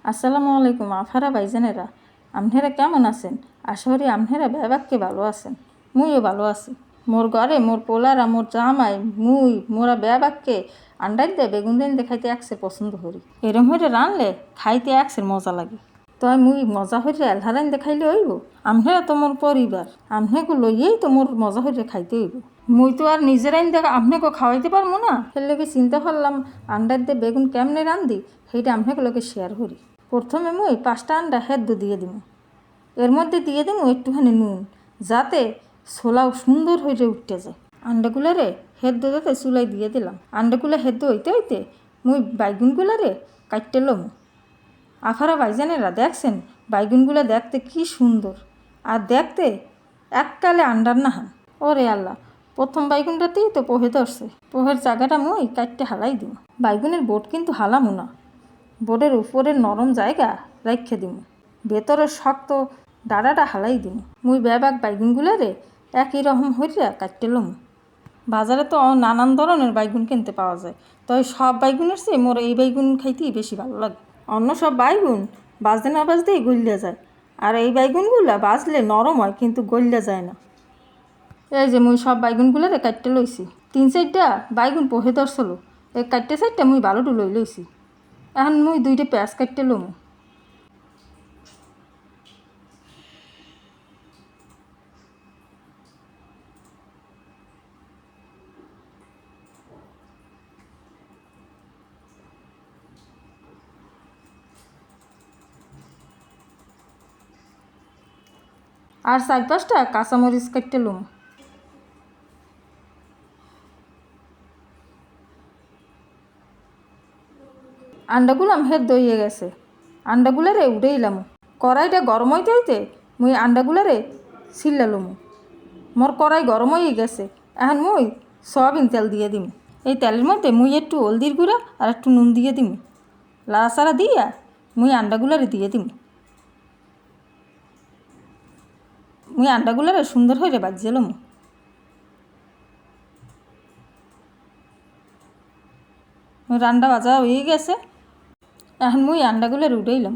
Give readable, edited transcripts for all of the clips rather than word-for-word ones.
আসসালামু আলাইকুম আফারা ভাইজানেরা, আপনারা কেমন আছেন? আশা করি আপনারা ব্যাবাককে ভালো আছেন। মুইও ভালো আছি। মোর ঘরে মোর পোলারা মোর জামাই মোরা ব্যাবাককে আন্ডার দিয়ে বেগুন দিয়ে খাইতে একসের পছন্দ করি। এরম হইলে রানলে খাইতে একসের মজা লাগে। তো মুই মজা হইলে এলহারাইন দেখাইলে হইব। আপনারা তো মোর পরিবার, আপনাকে লইয়েই তো মোর মজা হইলে খাইতে হইব। মুই তো আর নিজের আইন দেখা আপনাকে খাওয়াইতে পারবো না। এর লগে চিন্তা করলাম আন্ডার দিয়ে বেগুন কেমনে রান্ধি সেইটা আপনাকে লগে শেয়ার করি। প্রথমে মুই 5টা আন্ডা হেদ্দ দিয়ে দিব। এর মধ্যে দিয়ে দিব একটুখানি নুন, যাতে ছোলাও সুন্দর হয়ে উঠতে যায়। আন্ডাগুলারে হেদ্দ যাতে চুলাই দিয়ে দিলাম। আন্ডাগুলো হেদ্দ হইতে হইতে মুই বাইগুনগুলারে কাটতে লম। আফারা ভাইজানেরা দেখছেন বাইগুনগুলো দেখতে কি সুন্দর, আর দেখতে এককালে আন্ডার না হান। ওরে আল্লাহ, প্রথম বাইগুনটাতেই তো পোহে ধরছে। পোহের জায়গাটা মুই কাটতে হালাই দিব। বাইগুনের বোট কিন্তু হালামো না, বোর্ডের উপরের নরম জায়গা রাখে দিম, ভেতরের শক্ত ডাড়াটা হালাই দিম। মুই ব্যাবাক বাইগুনগুলারে একই রকম হইয়া কাটতে লম। বাজারে তো নানান ধরনের বাইগুন কিনতে পাওয়া যায়, তবে সব বাইগুনের চেয়ে মোর এই বাইগুন খাইতেই বেশি ভালো লাগে। অন্য সব বাইগুন বাজতে না বাজতেই গলিয়া যায়, আর এই বাইগুনগুলা বাজলে নরম হয় কিন্তু গলিয়া যায় না। এই যে মুই সব বাইগুনগুলারে কাটতে লইছি। 3-4টা বাইগুন পোহে ধরছিল, এই কাটতে 4টা মুই ভালোটু লইছি। এখন মুই 2টা পেঁয়াজ কাটতে লম। আর 4-5টা কাঁচামরিচ কাটতে লম। আন্ডাগুলো হেদ্দ হয়ে গেছে, আন্ডাগুলারে উঠেইলাম। কড়াইটা গরম হইতে হইতে মুই আন্ডাগুলারে ছিল্লালুম। মোর কড়াই গরম হয়ে গেছে, এখন মুই সয়াবিন তেল দিয়ে দিম। এই তেলের মধ্যে মুই একটু হলদির গুঁড়া আর একটু নুন দিয়ে দিম। লাড়াচাড়া দিয়া মুই আন্ডাগুলারে দিয়ে দিম। মুই আন্ডাগুলারে সুন্দর হয়ে বাজিয়েলাম। রান্না ভাজা হয়ে গেছে, এখন মুই আন্ডাগুলারে উঠেইলাম।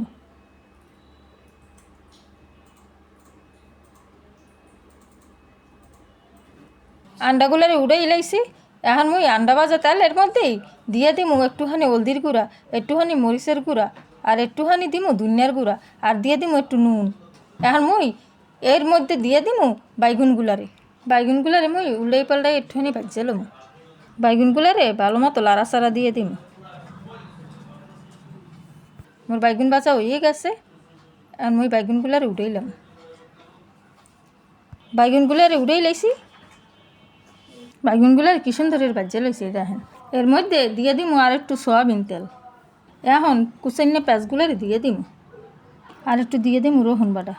আন্ডাগুলারে উড়ে ইলাইছি, এখন মুই আন্ডা ভাজা তেলের মধ্যেই দিয়ে দিমু একটুখানি হলদির গুঁড়া, একটুখানি মরিচের গুঁড়া, আর একটুখানি দিমু ধনিয়ার গুঁড়া, আর দিয়ে দিমু একটু নুন। এখন মুই এর মধ্যে দিয়ে দিমু বাইগুনগুলারে মুই উল্টাই পাল্টাই একটুখানি ভাজিয়েলাম। বাইগুনগুলারে ভালো মতো লাড়াচাড়া দিয়ে দিমু। মোর বাইগুন ভাজা হয়ে গেছে, এখন মুই বাইগুনগুলারে উঠাইলাম। বাইগুনগুলারে উড়েই লাইছি। বাইগুনগুলার কি সুন্দরের ভাজিয়ে লইছি দেখেন। এর মধ্যে দিয়ে দিমু আর একটু সয়াবিন তেল। এখন কুচাইনে পেঁয়াজগুলারে দিয়ে দিমু, আর একটু দিয়ে দিমু রসুন বাটা।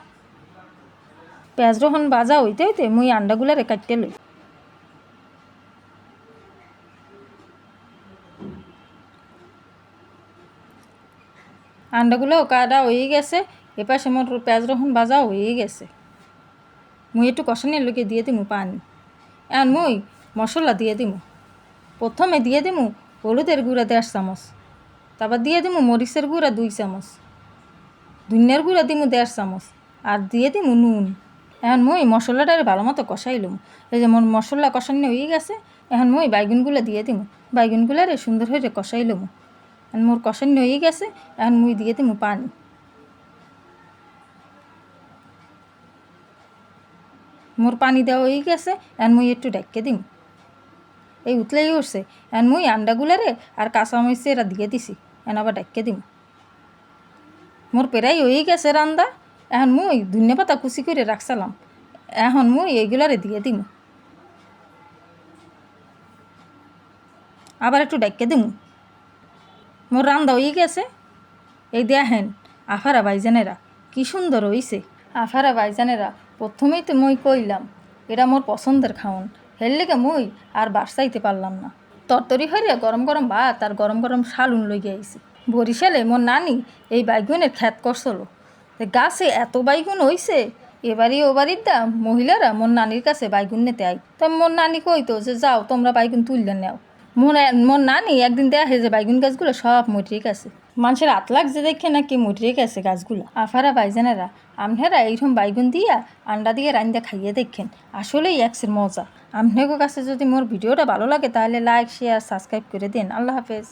পেঁয়াজ রসুন ভাজা হইতে হইতে মুই আন্ডাগুলারে কাটতে লই। আন্ডাগুলোও কাটা হয়ে গেছে, এপাশে মোর পেঁয়াজ রসুন ভাজা হয়ে গেছে। মুই একটু কষানির লগে দিয়ে দিমু পানি। এখন মুই মশলা দিয়ে দিমু। প্রথমে দিয়ে দিমু হলুদের গুঁড়া 1.5 চামচ, তারপর দিয়ে দিমু মরিচের গুঁড়া 2 চামচ, ধনিয়ার গুঁড়া দিমু 1.5 চামচ, আর দিয়ে দিমু নুন। এখন মুই মশলাটারে ভালো মতো কষাইলুম। এই যে মোর মশলা কষানো হয়ে গেছে, এখন মুই বাইগুনগুলো দিয়ে দিমু। বাইগুনগুলারে সুন্দর হয়ে কষাইলুম। এখন মোর কষানো হয়ে গেছে, এখন মুই দিয়ে দিমু পানি। মোর পানি দেওয়া হয়ে গেছে, এখন মুই একটু ঢেকে দিম। এই উতলেই উঠছে, এখন মুই আন্ডাগুলারে আর কাঁচামরিচে এরা দিয়ে দিছি, এখন আবার ঢেকে দিম। মোর প্রায় হয়ে গেছে রান্দা, এখন মুই ধনিয়া পাতা কুচি করে রাখছিলাম, এখন মুই এইগুলারে দিয়ে দিম। আবার একটু ঢেকে দিম। মোর রান্দা হয়ে গেছে। এই দেখেন আফারা ভাইজানেরা কি সুন্দর হইছে। আফারা ভাইজানেরা, প্রথমেই তো মুই কইলাম এটা মোর পছন্দের খাওন, হের লেগে মুই আর বাসাইতে পারলাম না। তরতরি হইয়া গরম গরম ভাত আর গরম গরম শালুন লইয়া আইছি। বরিশালে মোর নানি এই বাইগুনের খ্যাত করছিল, গাছে এত বাইগুন হইছে, এবারই ও বাড়ির দা মহিলারা মোর নানির কাছে বাইগুন নিতে আই। তা মোর নানি কইতো যে যাও তোমরা বাইগুন তুললে নেও। মোর নানি একদিন দেখে যে বাইগুন গাছগুলো সব মরিয়ে গেছে, মানুষের হাত লাগছে দেখে নাকি মরিয়ে গেছে গাছগুলো। আফারা ভাইজানেরা, আমনেরা এইরকম বাইগুন দিয়া আন্ডা দিয়ে রান্দা খাইয়ে দেখেন, আসলেই এক্সের মজা। আপনাদের কাছে যদি মোর ভিডিওটা ভালো লাগে তাহলে লাইক শেয়ার সাবস্ক্রাইব করে দিন। আল্লাহ হাফেজ।